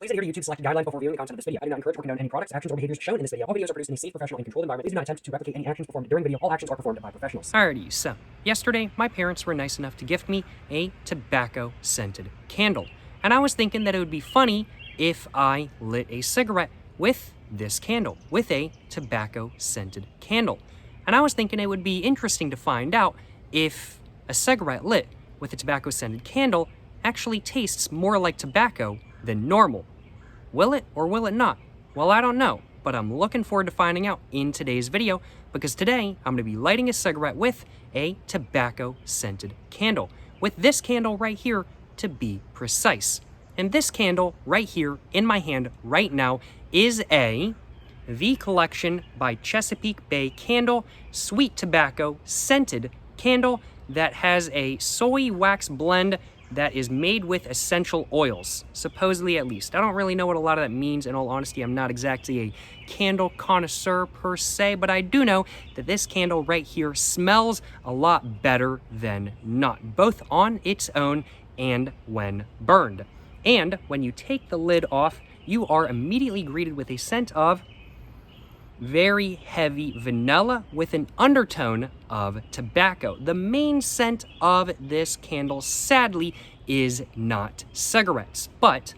Please adhere to YouTube select guidelines before viewing the content of this video. I do not encourage or condone any products, actions, or behaviors shown in this video. All videos are produced in a safe, professional, and controlled environment. Please do not attempt to replicate any actions performed during video. All actions are performed by professionals. Alrighty, so yesterday my parents were nice enough to gift me a tobacco-scented candle. And I was thinking that it would be funny if I lit a cigarette with this candle, with a tobacco-scented candle. And I was thinking it would be interesting to find out if a cigarette lit with a tobacco-scented candle actually tastes more like tobacco than normal. Will it or will it not? Well, I don't know, but I'm looking forward to finding out in today's video, because today I'm going to be lighting a cigarette with a tobacco-scented candle. With this candle right here, to be precise. And this candle right here in my hand right now is The Collection by Chesapeake Bay Candle Sweet Tobacco Scented Candle that has a soy wax blend that is made with essential oils, supposedly at least. I don't really know what a lot of that means. In all honesty, I'm not exactly a candle connoisseur per se, but I do know that this candle right here smells a lot better than not, both on its own and when burned. And when you take the lid off, you are immediately greeted with a scent of very heavy vanilla with an undertone of tobacco. The main scent of this candle, sadly, is not cigarettes, but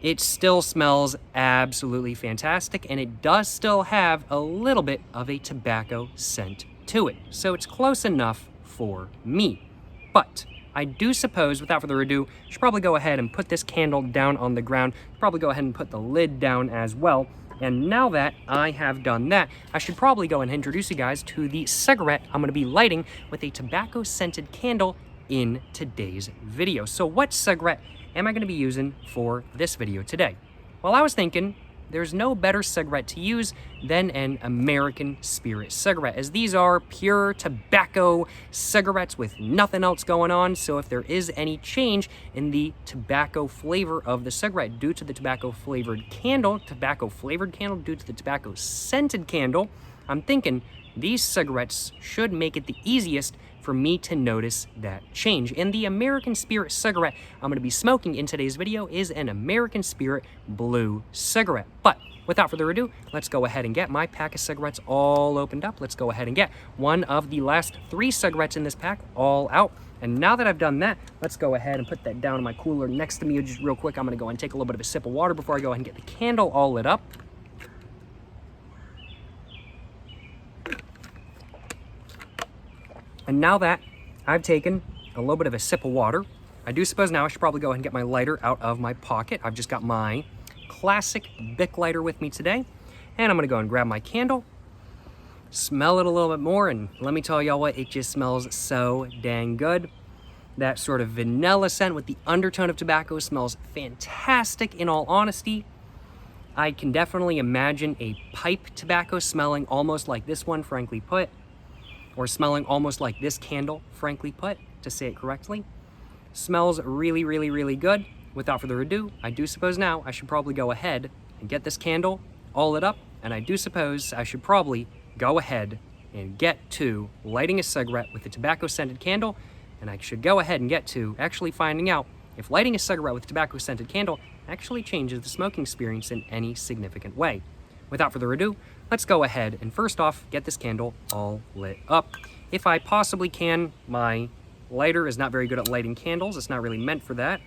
it still smells absolutely fantastic, and it does still have a little bit of a tobacco scent to it. So it's close enough for me. But I do suppose, without further ado, I should probably go ahead and put this candle down on the ground, probably go ahead and put the lid down as well. And now that I have done that, I should probably go and introduce you guys to the cigarette I'm going to be lighting with a tobacco-scented candle in today's video. So what cigarette am I going to be using for this video today? Well, I was thinking there's no better cigarette to use than an American Spirit cigarette, as these are pure tobacco cigarettes with nothing else going on. So if there is any change in the tobacco flavor of the cigarette due to the tobacco flavored candle due to the tobacco scented candle, I'm thinking these cigarettes should make it the easiest for me to notice that change. And the American Spirit cigarette I'm going to be smoking in today's video is an American Spirit blue cigarette. But without further ado, let's go ahead and get my pack of cigarettes all opened up. Let's go ahead and get one of the last 3 cigarettes in this pack all out. And now that I've done that, let's go ahead and put that down in my cooler next to me just real quick. I'm going to go and take a little bit of a sip of water before I go ahead and get the candle all lit up. And now that I've taken a little bit of a sip of water, I do suppose now I should probably go ahead and get my lighter out of my pocket. I've just got my classic Bic lighter with me today. And I'm going to go and grab my candle, smell it a little bit more, and let me tell y'all what, it just smells so dang good. That sort of vanilla scent with the undertone of tobacco smells fantastic, in all honesty. I can definitely imagine a pipe tobacco smelling almost like this one, frankly put. Or smelling almost like this candle, frankly put, to say it correctly. Smells really, really, really good. Without further ado, I do suppose now I should probably go ahead and get this candle all lit up, and I do suppose I should probably go ahead and get to lighting a cigarette with a tobacco-scented candle, and I should go ahead and get to actually finding out if lighting a cigarette with a tobacco-scented candle actually changes the smoking experience in any significant way. Without further ado, let's go ahead and first off get this candle all lit up. If I possibly can, my lighter is not very good at lighting candles. It's not really meant for that,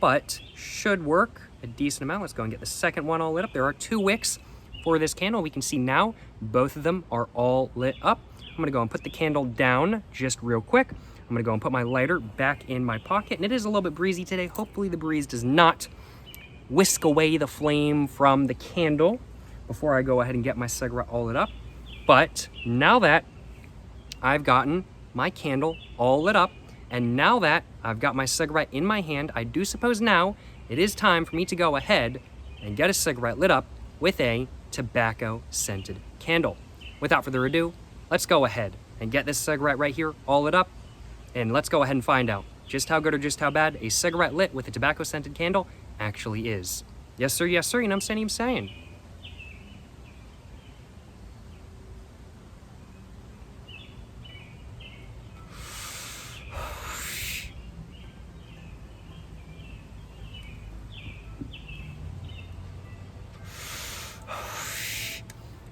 but should work a decent amount. Let's go and get the second one all lit up. There are 2 wicks for this candle. We can see now both of them are all lit up. I'm going to go and put the candle down just real quick. I'm going to go and put my lighter back in my pocket, and it is a little bit breezy today. Hopefully the breeze does not whisk away the flame from the candle before I go ahead and get my cigarette all lit up. But now that I've gotten my candle all lit up, and now that I've got my cigarette in my hand, I do suppose now it is time for me to go ahead and get a cigarette lit up with a tobacco-scented candle. Without further ado, let's go ahead and get this cigarette right here all lit up, and let's go ahead and find out just how good or just how bad a cigarette lit with a tobacco-scented candle actually is. Yes, sir, you know what I'm saying?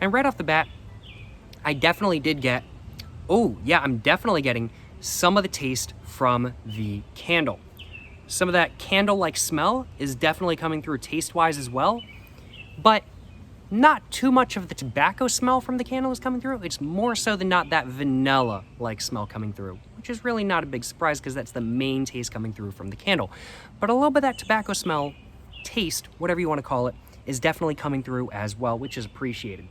And right off the bat, I definitely did get, oh yeah, I'm definitely getting some of the taste from the candle. Some of that candle-like smell is definitely coming through taste-wise as well, but not too much of the tobacco smell from the candle is coming through. It's more so than not that vanilla-like smell coming through, which is really not a big surprise because that's the main taste coming through from the candle. But a little bit of that tobacco smell, taste, whatever you want to call it, is definitely coming through as well, which is appreciated.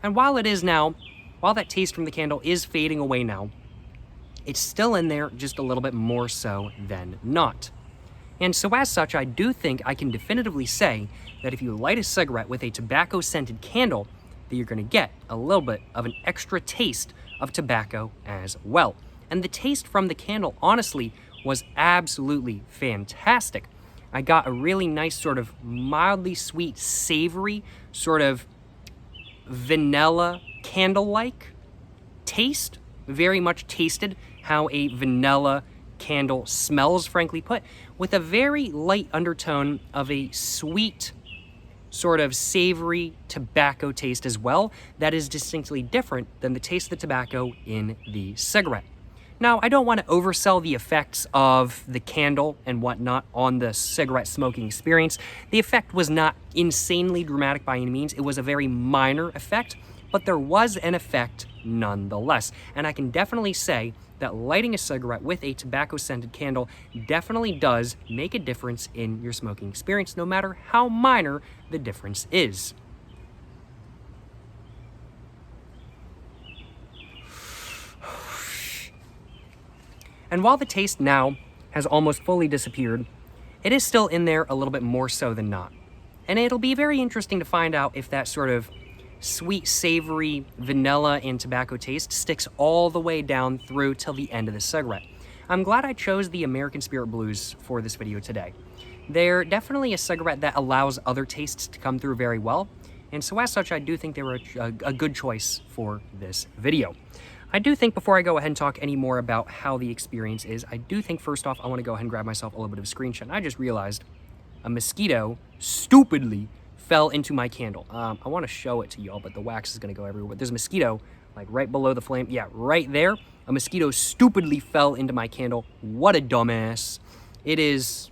And while that taste from the candle is fading away now, it's still in there just a little bit more so than not. And so as such, I do think I can definitively say that if you light a cigarette with a tobacco-scented candle, that you're gonna get a little bit of an extra taste of tobacco as well. And the taste from the candle, honestly, was absolutely fantastic. I got a really nice sort of mildly sweet, savory, sort of vanilla candle-like taste. Very much tasted how a vanilla candle smells, frankly put, with a very light undertone of a sweet, sort of savory tobacco taste as well that is distinctly different than the taste of the tobacco in the cigarette. Now, I don't want to oversell the effects of the candle and whatnot on the cigarette smoking experience. The effect was not insanely dramatic by any means. It was a very minor effect, but there was an effect nonetheless. And I can definitely say that lighting a cigarette with a tobacco-scented candle definitely does make a difference in your smoking experience, no matter how minor the difference is. And while the taste now has almost fully disappeared, it is still in there a little bit more so than not. And it'll be very interesting to find out if that sort of sweet, savory, vanilla, and tobacco taste sticks all the way down through till the end of the cigarette. I'm glad I chose the American Spirit Blues for this video today. They're definitely a cigarette that allows other tastes to come through very well, and so as such, I do think they were a good choice for this video. I do think before I go ahead and talk any more about how the experience is, I do think first off, I want to go ahead and grab myself a little bit of a screenshot. And I just realized a mosquito stupidly fell into my candle. I want to show it to y'all, but the wax is going to go everywhere. There's a mosquito, like right below the flame. Yeah, right there. A mosquito stupidly fell into my candle. What a dumbass. It is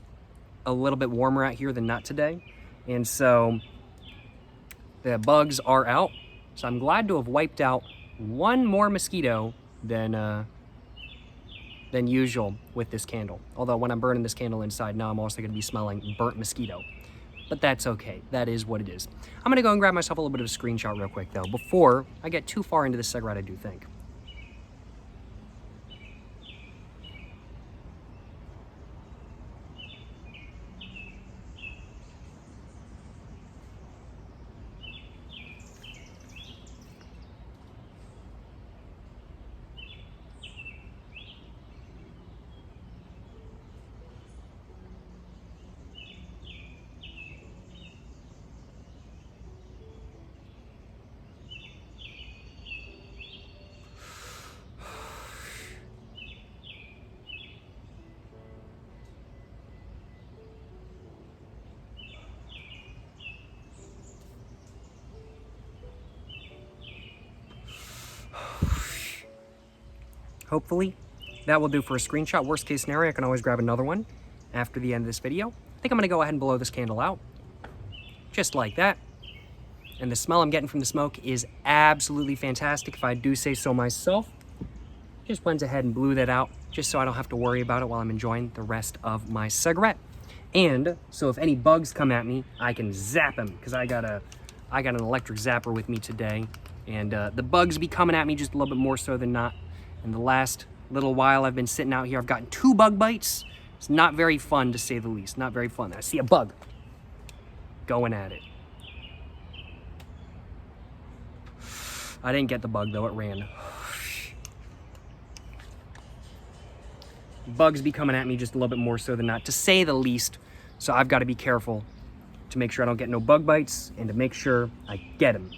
a little bit warmer out here than not today. And so the bugs are out. So I'm glad to have wiped out one more mosquito than usual with this candle. Although when I'm burning this candle inside now, I'm also going to be smelling burnt mosquito. But that's okay. That is what it is. I'm going to go and grab myself a little bit of a screenshot real quick, though, before I get too far into the cigarette, I do think. Hopefully, that will do for a screenshot. Worst case scenario, I can always grab another one after the end of this video. I think I'm going to go ahead and blow this candle out. Just like that. And the smell I'm getting from the smoke is absolutely fantastic, if I do say so myself. Just went ahead and blew that out, just so I don't have to worry about it while I'm enjoying the rest of my cigarette. And so if any bugs come at me, I can zap them, because I got an electric zapper with me today. And the bugs be coming at me just a little bit more so than not. In the last little while I've been sitting out here, I've gotten 2 bug bites. It's not very fun, to say the least. Not very fun. I see a bug going at it. I didn't get the bug, though. It ran. Bugs be coming at me just a little bit more so than not, to say the least. So I've got to be careful to make sure I don't get no bug bites and to make sure I get them.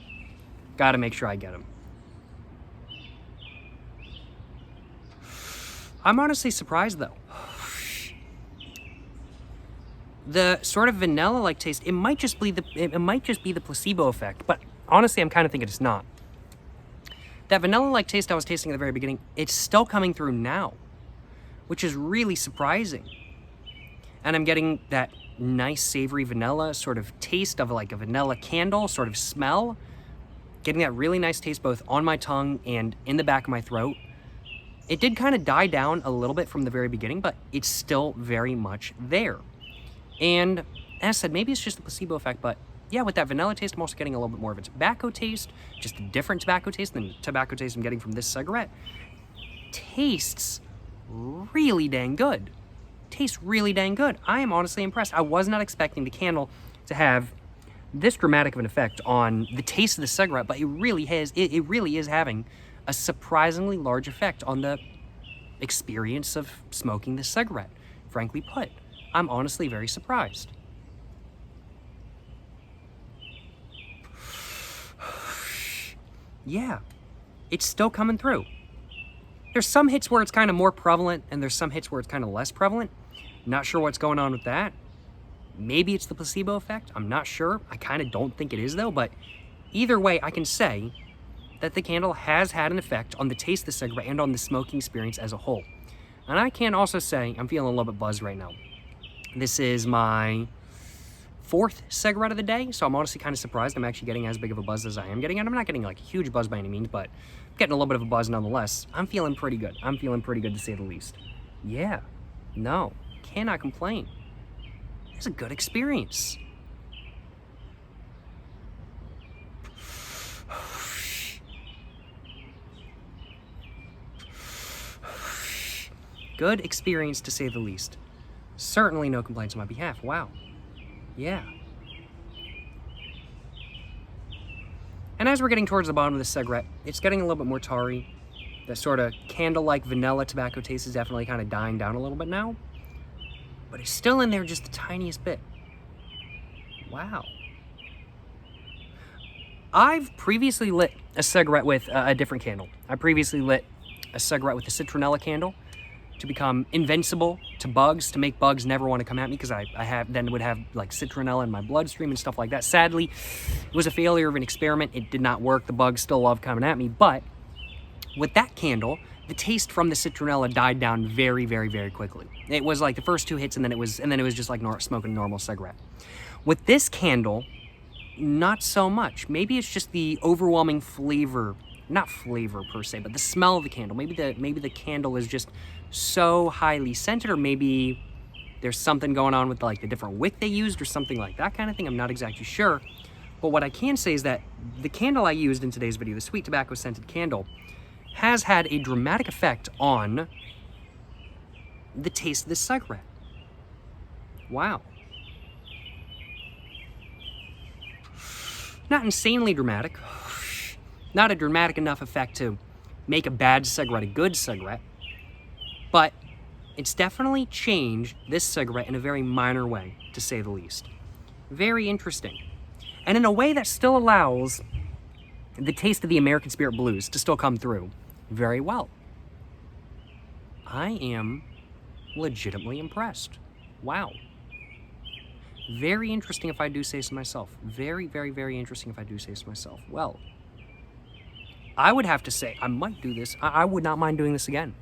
Got to make sure I get them. I'm honestly surprised, though. the sort of vanilla-like taste, it might just be the placebo effect, but honestly, I'm kind of thinking it's not. That vanilla-like taste I was tasting at the very beginning, it's still coming through now, which is really surprising. And I'm getting that nice savory vanilla sort of taste of like a vanilla candle sort of smell. Getting that really nice taste both on my tongue and in the back of my throat. It did kind of die down a little bit from the very beginning, but it's still very much there. And as I said, maybe it's just the placebo effect, but yeah, with that vanilla taste, I'm also getting a little bit more of a tobacco taste, just a different tobacco taste than the tobacco taste I'm getting from this cigarette. Tastes really dang good. Tastes really dang good. I am honestly impressed. I was not expecting the candle to have this dramatic of an effect on the taste of the cigarette, but it really is having a surprisingly large effect on the experience of smoking this cigarette. Frankly put, I'm honestly very surprised. Yeah, it's still coming through. There's some hits where it's kind of more prevalent, and there's some hits where it's kind of less prevalent. Not sure what's going on with that. Maybe it's the placebo effect. I'm not sure. I kind of don't think it is, though. But either way, I can say that the candle has had an effect on the taste of the cigarette and on the smoking experience as a whole. And I can also say I'm feeling a little bit buzzed right now. This is my 4th cigarette of the day, so I'm honestly kind of surprised I'm actually getting as big of a buzz as I am getting. And I'm not getting like a huge buzz by any means, but I'm getting a little bit of a buzz nonetheless. I'm feeling pretty good. I'm feeling pretty good, to say the least. Yeah, no, cannot complain. It's a good experience. Good experience, to say the least. Certainly no complaints on my behalf. Wow. Yeah. And as we're getting towards the bottom of the cigarette, it's getting a little bit more tarry. That sort of candle-like vanilla tobacco taste is definitely kind of dying down a little bit now. But it's still in there just the tiniest bit. Wow. I've previously lit a cigarette with a different candle. I previously lit a cigarette with a citronella candle to become invincible to bugs, to make bugs never want to come at me, because I would have like citronella in my bloodstream and stuff like that. Sadly, it was a failure of an experiment. It did not work. The bugs still love coming at me. But with that candle, the taste from the citronella died down very, very, very quickly. It was like the first 2 hits, and then it was just like smoking a normal cigarette. With this candle, not so much. Maybe it's just the overwhelming flavor, not flavor per se, but the smell of the candle. Maybe the candle is just so highly scented, or maybe there's something going on with like the different wick they used or something like that kind of thing. I'm not exactly sure. But what I can say is that the candle I used in today's video, the sweet tobacco scented candle, has had a dramatic effect on the taste of this cigarette. Wow. Not insanely dramatic. Not a dramatic enough effect to make a bad cigarette a good cigarette. But it's definitely changed this cigarette in a very minor way, to say the least. Very interesting. And in a way that still allows the taste of the American Spirit Blues to still come through very well. I am legitimately impressed. Wow. Very interesting, if I do say so myself. Very, very, very interesting, if I do say so myself. Well, I would have to say I might do this. I would not mind doing this again.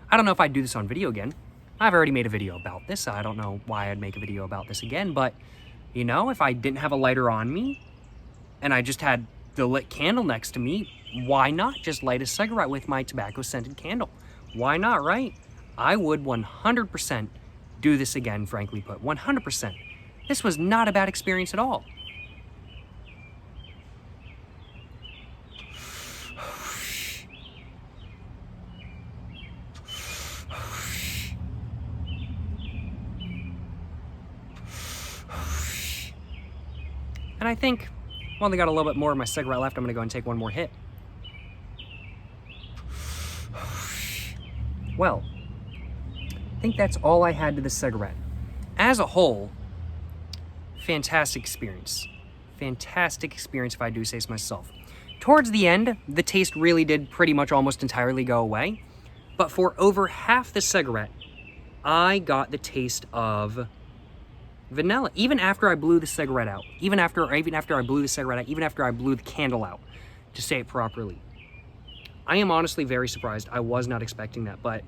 I don't know if I'd do this on video again. I've already made a video about this. I don't know why I'd make a video about this again, but, you know, if I didn't have a lighter on me and I just had the lit candle next to me, why not just light a cigarette with my tobacco-scented candle? Why not, right? I would 100% do this again, frankly put. 100%. This was not a bad experience at all. And I think I've only got a little bit more of my cigarette left. I'm going to go and take one more hit. Well, I think that's all I had to this cigarette. As a whole, fantastic experience. Fantastic experience, if I do say so myself. Towards the end, the taste really did pretty much almost entirely go away. But for over half the cigarette, I got the taste of Vanilla, even after I blew the cigarette out, even after I blew the cigarette out, even after I blew the candle out, to say it properly. I am honestly very surprised. I was not expecting that, but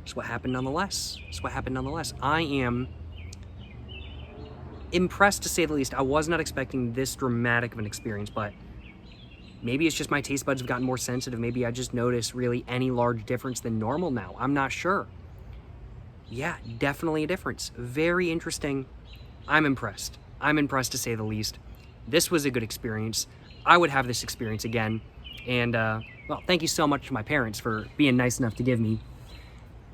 it's what happened nonetheless. It's what happened nonetheless. I am impressed, to say the least. I was not expecting this dramatic of an experience, but maybe it's just my taste buds have gotten more sensitive. Maybe I just notice really any large difference than normal now. I'm not sure. Yeah, definitely a difference. Very interesting. I'm impressed. I'm impressed, to say the least. This was a good experience. I would have this experience again. And, well, thank you so much to my parents for being nice enough to give me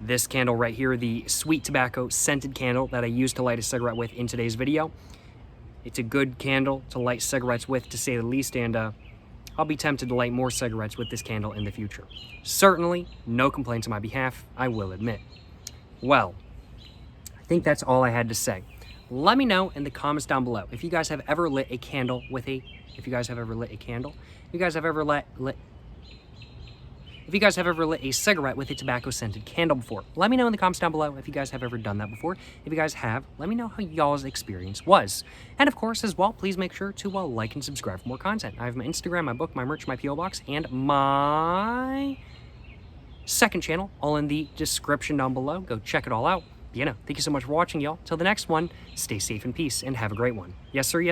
this candle right here, the sweet tobacco scented candle that I used to light a cigarette with in today's video. It's a good candle to light cigarettes with, to say the least, and I'll be tempted to light more cigarettes with this candle in the future. Certainly, no complaints on my behalf, I will admit. Well, I think that's all I had to say. Let me know in the comments down below if you guys have ever lit a candle with a, if you guys have ever lit a cigarette with a tobacco scented candle before. Let me know in the comments down below if you guys have ever done that before. If you guys have, let me know how y'all's experience was. And of course, as well, please make sure to like and subscribe for more content. I have my Instagram, my book, my merch, my P.O. box, and my second channel, all in the description down below. Go check it all out. Thank you so much for watching, y'all. Till the next one, stay safe in peace and have a great one. Yes, sir. Yes.